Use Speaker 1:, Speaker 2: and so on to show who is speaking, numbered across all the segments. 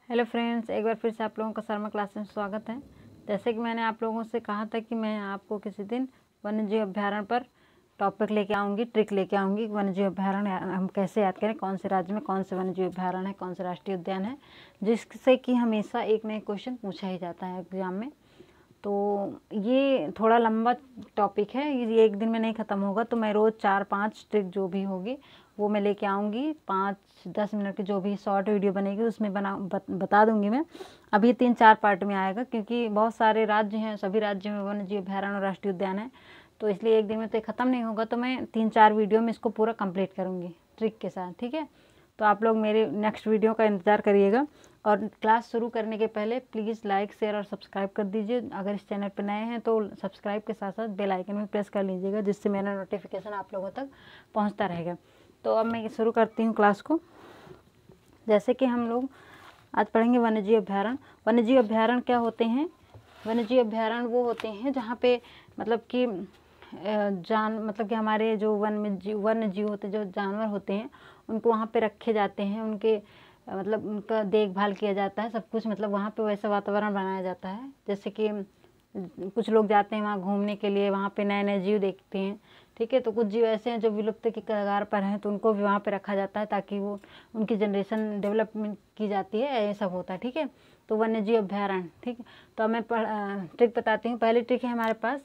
Speaker 1: Hello friends, एक बार फिर से आप लोगों का शर्मा क्लास में स्वागत है। जैसे कि मैंने आप लोगों से कहा था कि मैं आपको किसी दिन वन्यजीव अभ्यारण्य पर टॉपिक लेके आऊँगी, ट्रिक लेके आऊँगी। वन्यजीव अभ्यारण्य हम कैसे याद करें, कौन से राज्य में कौन से वन्यजीव अभ्यारण्य है, कौन से राष्ट्रीय उद्यान है, जिससे कि हमेशा एक नए क्वेश्चन पूछा ही जाता है एग्जाम में। तो ये थोड़ा लंबा टॉपिक है, ये एक दिन में नहीं ख़त्म होगा। तो मैं रोज़ 4-5 ट्रिक जो भी होगी वो मैं लेके आऊँगी। 5-10 मिनट की जो भी शॉर्ट वीडियो बनेगी उसमें बता दूँगी मैं। अभी 3-4 पार्ट में आएगा, क्योंकि बहुत सारे राज्य हैं, सभी राज्यों में वन्यजीव अभ्यारण्य और राष्ट्रीय उद्यान है। तो इसलिए एक दिन में तो ख़त्म नहीं होगा, तो मैं 3-4 वीडियो में इसको पूरा कंप्लीट करूँगी ट्रिक के साथ, ठीक है। तो आप लोग मेरे नेक्स्ट वीडियो का इंतज़ार करिएगा। और क्लास शुरू करने के पहले प्लीज़ लाइक, शेयर और सब्सक्राइब कर दीजिए। अगर इस चैनल पर नए हैं तो सब्सक्राइब के साथ साथ बेल आइकन में प्रेस कर लीजिएगा, जिससे मेरा नोटिफिकेशन आप लोगों तक पहुंचता रहेगा। तो अब मैं शुरू करती हूं क्लास को। जैसे कि हम लोग आज पढ़ेंगे वन्यजीव अभ्यारण्य। वन्यजीव अभ्यारण्य क्या होते हैं? वन्यजीव अभ्यारण्य वो होते हैं जहाँ पे मतलब कि मतलब कि हमारे जो वन्य जीव होते हैं, जो जानवर होते हैं, उनको वहाँ पे रखे जाते हैं। उनके मतलब उनका देखभाल किया जाता है, सब कुछ मतलब वहाँ पे वैसा वातावरण बनाया जाता है। जैसे कि कुछ लोग जाते हैं वहाँ घूमने के लिए, वहाँ पे नए नए जीव देखते हैं, ठीक है। तो कुछ जीव ऐसे हैं जो विलुप्त की कगार पर हैं, तो उनको भी वहाँ पे रखा जाता है ताकि वो उनकी जनरेशन डेवलपमेंट की जाती है, ये सब होता है, ठीक है। तो वन्यजीव अभ्यारण्य, ठीक है। तो मैं ट्रिक बताती हूँ। पहली ट्रिक है हमारे पास,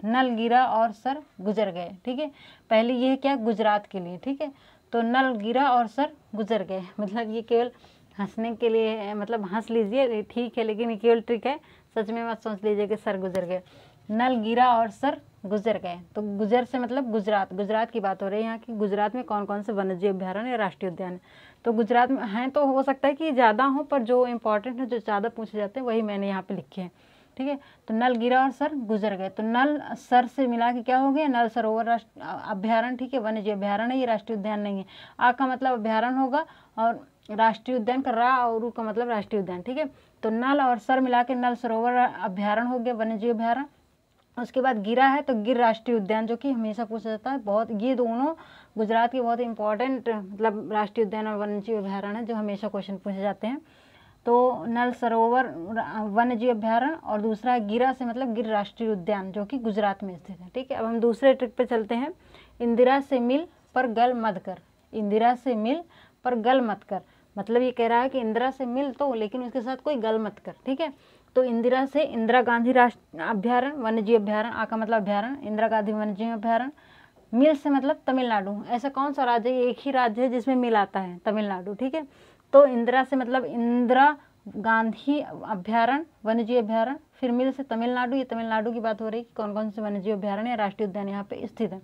Speaker 1: नल गिरा और सर गुजर गए, ठीक है। पहले ये क्या, गुजरात के लिए, ठीक है। तो नल गिरा और सर गुजर गए, मतलब ये केवल हंसने के लिए है, मतलब हंस लीजिए, ठीक है, लेकिन ये केवल ट्रिक है, सच में मत सोच लीजिए कि सर गुजर गए। नल गिरा और सर गुजर गए, तो गुजर से मतलब गुजरात, गुजरात की बात हो रही है यहाँ की। गुजरात में कौन कौन से वन्यजीव अभ्यारण्य या राष्ट्रीय उद्यान है? तो गुजरात में हैं, तो हो सकता है कि ज़्यादा हो, पर जो इम्पोर्टेंट है, जो ज़्यादा पूछे जाते हैं, वही मैंने यहाँ पे लिखे हैं, ठीक है। तो नल गिरा और सर गुजर गए, तो नल सर से मिला के क्या हो गया, नल सरोवर अभ्यारण्य, ठीक है। वन्यजीव अभ्यारण्य, ये राष्ट्रीय उद्यान नहीं है। आ का मतलब अभ्यारण्य होगा, और राष्ट्रीय उद्यान का रा और ऊ का मतलब राष्ट्रीय उद्यान, ठीक है। तो नल और सर मिला के नल सरोवर अभ्यारण्य हो गया, वन्यजीव अभ्यारण्य। उसके बाद गिरा है, तो गिर राष्ट्रीय उद्यान, जो कि हमेशा पूछा जाता है बहुत। ये दोनों गुजरात के बहुत इंपॉर्टेंट मतलब राष्ट्रीय उद्यान और वन्यजीव अभ्यारण्य है, जो हमेशा क्वेश्चन पूछे जाते हैं। तो नल सरोवर वन्यजीव अभ्यारण्य, और दूसरा गिरा से मतलब गिर राष्ट्रीय उद्यान, जो कि गुजरात में स्थित है, ठीक है। अब हम दूसरे ट्रिक पे चलते हैं। इंदिरा से मिल पर गल मत कर। इंदिरा से मिल पर गल मत कर, मतलब ये कह रहा है कि इंदिरा से मिल तो, लेकिन उसके साथ कोई गल मत कर, ठीक है। तो इंदिरा से इंदिरा गांधी राष्ट्रीय अभ्यारण्य, वन्यजीव अभ्यारण्य, आ का मतलब अभ्यारण्य, इंदिरा गांधी वन्यजीव अभ्यारण्य। मिल से मतलब तमिलनाडु। ऐसा कौन सा राज्य है, एक ही राज्य है जिसमें मिल आता है, तमिलनाडु, ठीक है। तो इंदिरा से मतलब इंदिरा गांधी अभ्यारण्य, वन्यजीव अभ्यारण्य, फिर मिल से तमिलनाडु। ये तमिलनाडु की बात हो रही है कि कौन कौन से वन्यजीव अभ्यारण्य या राष्ट्रीय उद्यान यहाँ पे स्थित है।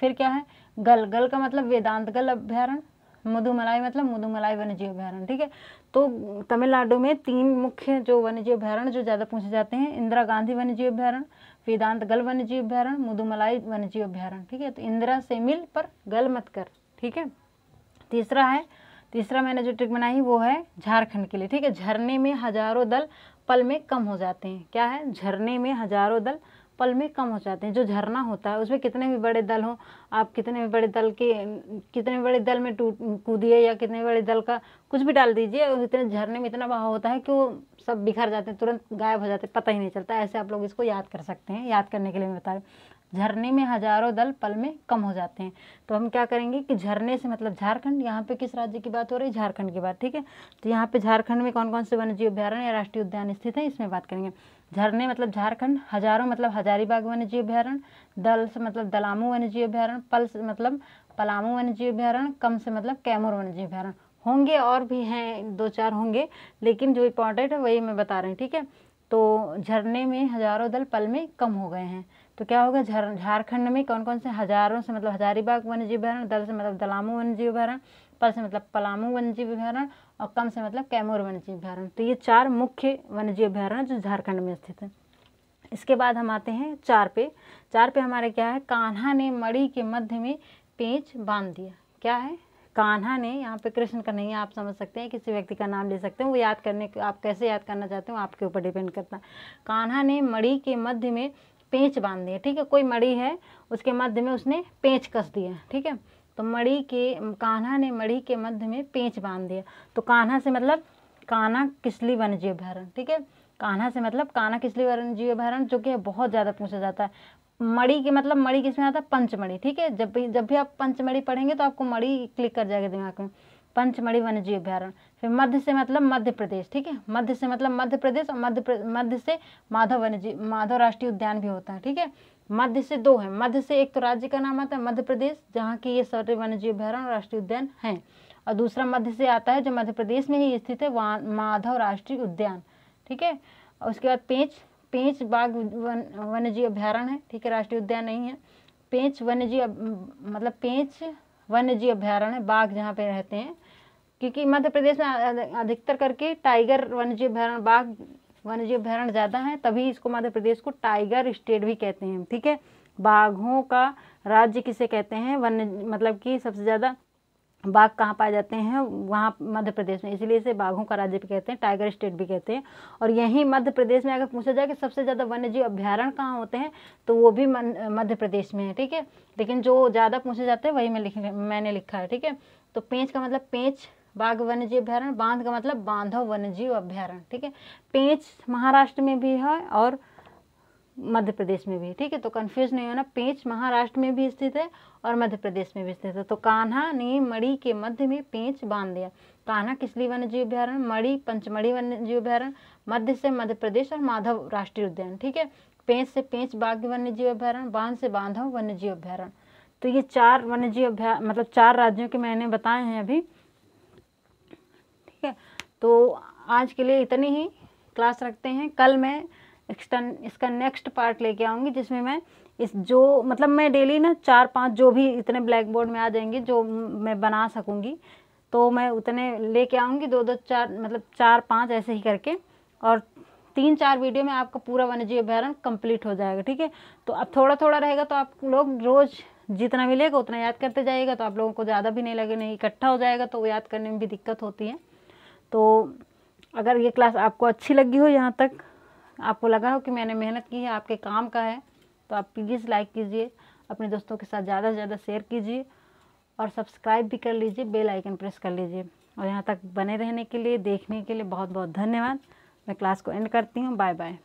Speaker 1: फिर क्या है, गल, गल का मतलब वेदांत गल अभ्यारण्य, मुदुमलाई मतलब मुदुमलाई वन्यजीव अभ्यारण्य, ठीक है। तो तमिलनाडु में 3 मुख्य जो वन्यजीव अभ्यारण्य जो ज़्यादा पूछे जाते हैं, इंदिरा गांधी वन्यजीव अभ्यारण्य, वेदांत गल वन्यजीव अभ्यारण्य, मुदुमलाई वन्यजीव अभ्यारण्य, ठीक है। तो इंदिरा से मिल पर गल मत कर, ठीक है। तीसरा मैंने जो ट्रिक बनाई वो है झारखंड के लिए, ठीक है। झरने में हजारों दल पल में कम हो जाते हैं। क्या है, झरने में हजारों दल पल में कम हो जाते हैं। जो झरना होता है उसमें कितने भी बड़े दल हो, आप कितने भी बड़े दल में कूदिए, या कितने बड़े दल का कुछ भी डाल दीजिए, इतने झरने में इतना बहाव होता है कि वो सब बिखर जाते हैं, तुरंत गायब हो जाते हैं, पता ही नहीं चलता। ऐसे आप लोग इसको याद कर सकते हैं। याद करने के लिए मैं बता रही हूँ, झरने में हजारों दल पल में कम हो जाते हैं। तो हम क्या करेंगे कि झरने से मतलब झारखंड, यहाँ पे किस राज्य की बात हो रही है, झारखंड की बात, ठीक है। तो यहाँ पे झारखंड में कौन कौन से वन्यजीव अभ्यारण्य या राष्ट्रीय उद्यान स्थित है, इसमें बात करेंगे। झरने मतलब झारखंड, हजारों मतलब हजारीबाग वन्यजीव अभ्यारण्य, दल से मतलब दलामू वन्यजीव अभ्यारण्य, पल से मतलब पलामू वन्यजीव अभ्यारण्य, कम से मतलब कैमूर वन्यजीव अभ्यारण्य। होंगे और भी हैं, 2-4 होंगे, लेकिन जो इंपॉर्टेंट है वही मैं बता रही हूँ, ठीक है। तो झरने में हजारों दल पल में कम हो गए हैं, तो क्या होगा, झारखंड में कौन कौन से, हजारों से मतलब हजारीबाग वन्यजीव अभ्यारण्य, दल से मतलब दलामू वन्यजीव अभ्यारण्य, पल से मतलब पलामू वन्यजीव अभ्यारण्य, और कम से मतलब कैमूर वन्यजीव अभ्यारण्य। तो ये 4 मुख्य वन्यजीव अभ्यारण्य जो झारखंड में स्थित है। इसके बाद हम आते हैं 4 पे। 4 पे हमारे क्या है, कान्हा ने मणि के मध्य में पेंच बांध दिया। क्या है, कान्हा ने, यहाँ पे कृष्ण का नहीं है, आप समझ सकते हैं, किसी व्यक्ति का नाम ले सकते हैं। वो याद करने, आप कैसे याद करना चाहते हो आपके ऊपर डिपेंड करता है। कान्हा ने मणि के मध्य में पेंच बांध दिया, ठीक है। कोई मणि है, उसके मध्य में उसने पेंच कस दिया, ठीक है। तो कान्हा ने मणि के मध्य में पेंच बांध दिया। तो कान्हा से मतलब कान्हा किसली वन्यजीव अभ्यारण्य, ठीक है। कान्हा से मतलब कान्हा किसली वन्यजीव अभ्यारण्य, जो कि बहुत ज़्यादा पूछा जाता है। मणि के मतलब मणि किसमें आता है, पंचमढ़ी, ठीक है। जब भी आप पंचमढ़ी पढ़ेंगे तो आपको मणि क्लिक कर जाएगा दिमाग में, पंचमढ़ी वन्यजीव अभ्यारण्य। फिर मध्य से मतलब मध्य प्रदेश, ठीक है। मध्य से मतलब मध्य प्रदेश, और मध्य से माधव राष्ट्रीय उद्यान भी होता है, ठीक है। मध्य से दो है, मध्य से एक तो राज्य का नाम आता है मध्य प्रदेश, जहाँ की ये सारे वन्यजीव अभ्यारण्य और राष्ट्रीय उद्यान हैं, और दूसरा मध्य से आता है जो मध्य प्रदेश में ही स्थित है, माधव राष्ट्रीय उद्यान, ठीक है। और उसके बाद पेंच बाघ वन्यजीव अभ्यारण्य है, ठीक है, राष्ट्रीय उद्यान नहीं है। पेंच वन्यजीव अभ्यारण्य, बाघ जहाँ पे रहते हैं, क्योंकि मध्य प्रदेश में अधिकतर करके टाइगर वन्यजीव अभ्यारण्य, बाघ वन्यजीव अभ्यारण्य ज़्यादा है, तभी इसको मध्य प्रदेश को टाइगर स्टेट भी कहते हैं, ठीक है। बाघों का राज्य किसे कहते हैं, वन्य मतलब कि सबसे ज़्यादा बाघ कहाँ पाए जाते हैं, वहाँ मध्य प्रदेश में, इसलिए इसे बाघों का राज्य भी कहते हैं, टाइगर स्टेट भी कहते हैं। और यहीं मध्य प्रदेश में अगर पूछा जाए कि सबसे ज़्यादा वन्यजीव अभ्यारण्य कहाँ होते हैं, तो वो भी मध्य प्रदेश में है, ठीक है। लेकिन जो ज़्यादा पूछे जाते हैं वही मैंने लिखा है, ठीक है। तो पेंच का मतलब पेंच बाघ वन्यजीव अभ्यारण्य, बांध का मतलब बांधव वन्यजीव अभ्यारण्य, ठीक है। पेंच महाराष्ट्र में भी है और मध्य प्रदेश में भी, ठीक है। तो कंफ्यूज नहीं होना, पेंच महाराष्ट्र में भी स्थित है और मध्य प्रदेश में भी स्थित है। तो कान्हा ने मणि के मध्य में पेंच बांध दिया। कान्हा किसली वन्यजीव अभ्यारण्य, मणि पंचमढ़ी वन्यजीव अभ्यारण्य, मध्य से मध्य प्रदेश और माधव राष्ट्रीय उद्यान, ठीक है। पेंच से पेंच बाघ वन्यजीव अभ्यारण्य, बांध से बांधव वन्यजीव अभ्यारण्य। तो ये 4 वन्यजीव मतलब 4 राज्यों के मैंने बताए हैं अभी, ठीक है। तो आज के लिए इतनी ही क्लास रखते हैं। कल मैं इसका नेक्स्ट पार्ट लेके आऊँगी, जिसमें मैं जो मतलब मैं डेली ना 4-5 जो भी इतने ब्लैक बोर्ड में आ जाएंगे जो मैं बना सकूँगी, तो मैं उतने लेके आऊँगी, 2-2 4 मतलब 4-5 ऐसे ही करके, और 3-4 वीडियो में आपका पूरा वन्यजीव अभ्यारण्य कंप्लीट हो जाएगा, ठीक है। तो अब थोड़ा थोड़ा रहेगा, तो आप लोग रोज़ जितना मिलेगा उतना याद करते जाइएगा, तो आप लोगों को ज़्यादा भी नहीं लगे, नहीं इकट्ठा हो जाएगा तो याद करने में भी दिक्कत होती है। तो अगर ये क्लास आपको अच्छी लगी हो, यहाँ तक आपको लगा हो कि मैंने मेहनत की है, आपके काम का है, तो आप प्लीज़ लाइक कीजिए, अपने दोस्तों के साथ ज़्यादा से ज़्यादा शेयर कीजिए, और सब्सक्राइब भी कर लीजिए, बेल आइकन प्रेस कर लीजिए। और यहाँ तक बने रहने के लिए, देखने के लिए बहुत बहुत धन्यवाद। मैं क्लास को एंड करती हूँ। Bye bye.